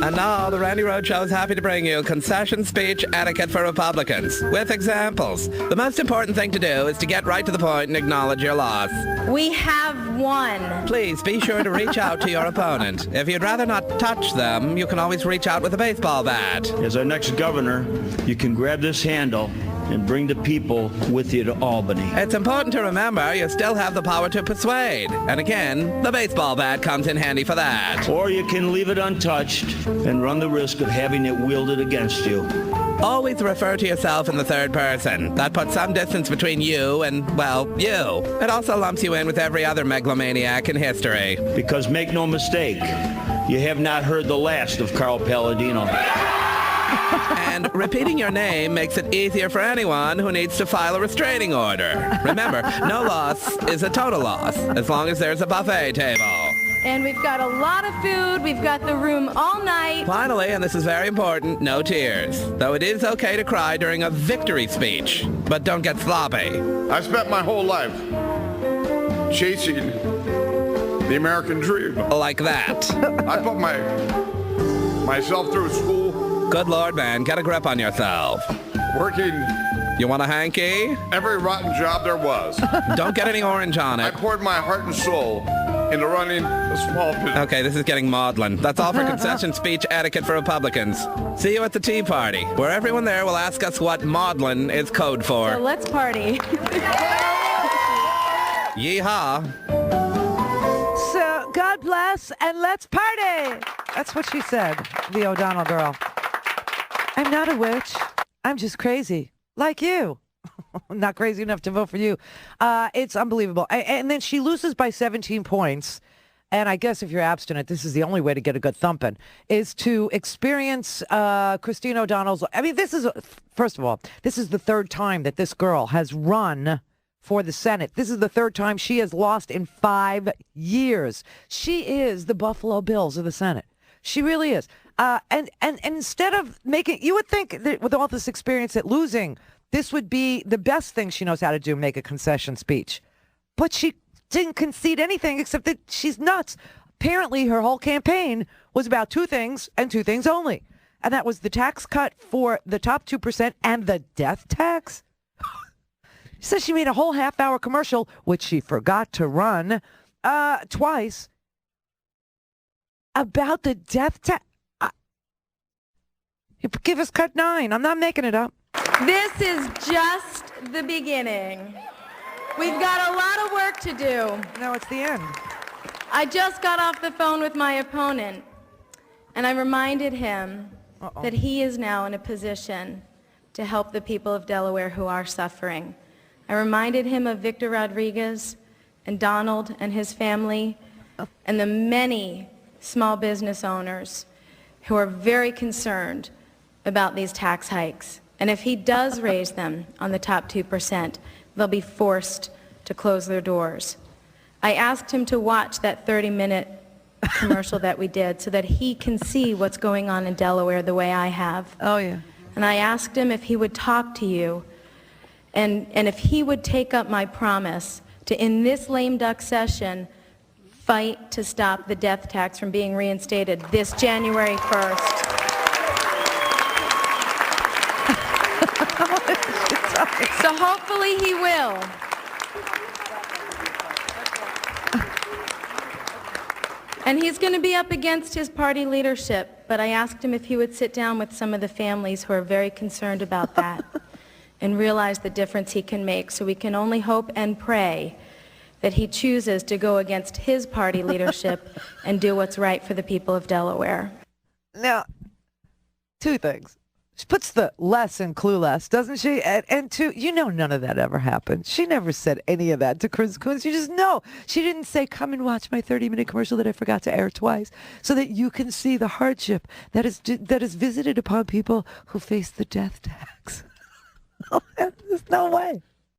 And now, the Randy Rhodes Show is happy to bring you Concession Speech, Etiquette for Republicans, with examples. The most important thing to do is to get right to the point and acknowledge your loss. We have won. Please be sure to reach out to your opponent. If you'd rather not touch them, you can always reach out with a baseball bat. As our next governor, you can grab this handle and bring the people with you to Albany. It's important to remember you still have the power to persuade. And again, the baseball bat comes in handy for that. Or you can leave it untouched and run the risk of having it wielded against you. Always refer to yourself in the third person. That puts some distance between you and, well, you. It also lumps you in with every other megalomaniac in history. Because make no mistake, you have not heard the last of Carl Palladino. And repeating your name makes it easier for anyone who needs to file a restraining order. Remember, no loss is a total loss, as long as there's a buffet table. And we've got a lot of food. We've got the room all night. Finally, and this is very important, no tears. Though it is okay to cry during a victory speech, but don't get sloppy. I spent my whole life chasing the American dream. Like that. I put myself through school. Good Lord, man, get a grip on yourself. Working You want a hanky? every rotten job there was. Don't get any orange on I it. poured my heart and soul into running a small business. Okay, this is getting maudlin. That's all for Concession Speech, Etiquette for Republicans. See you at the Tea Party, where everyone there will ask us what maudlin is code for. So let's party. Yeehaw. So, God bless, and let's party. That's what she said, the O'Donnell girl. I'm not a witch. I'm just crazy, like you. Not crazy enough to vote for you. It's unbelievable. And then she loses by 17 points. And I guess if you're abstinent, this is the only way to get a good thumping, is to experience Christine O'Donnell's. I mean, this is, first of all, this is the third time that this girl has run for the Senate. This is the third time she has lost in 5 years. She is the Buffalo Bills of the Senate. She really is. And instead of making, you would think that with all this experience at losing, this would be the best thing she knows how to do, make a concession speech. But she didn't concede anything except that she's nuts. Apparently, her whole campaign was about two things and two things only. And that was the tax cut for the top 2% and the death tax. She says she made a whole half-hour commercial, which she forgot to run twice, about the death tax. Give us cut 9. I'm not making it up. This is just the beginning. We've got a lot of work to do. No, it's the end. I just got off the phone with my opponent, and I reminded him that he is now in a position to help the people of Delaware who are suffering. I reminded him of Victor Rodriguez and Donald and his family and the many small business owners who are very concerned about these tax hikes. And if he does raise them on the top 2%, they'll be forced to close their doors. I asked him to watch that 30-minute commercial that we did so that he can see what's going on in Delaware the way I have. Oh, yeah. And I asked him if he would talk to you and if he would take up my promise to, in this lame duck session, fight to stop the death tax from being reinstated this January 1st. So hopefully he will. And he's going to be up against his party leadership, but I asked him if he would sit down with some of the families who are very concerned about that and realize the difference he can make. So we can only hope and pray that he chooses to go against his party leadership and do what's right for the people of Delaware. Now, two things. She puts the less in clueless, doesn't she? And two, you know none of that ever happened. She never said any of that to Chris Coons. You just know. She didn't say, come and watch my 30-minute commercial that I forgot to air twice so that you can see the hardship that is visited upon people who face the death tax. There's no way.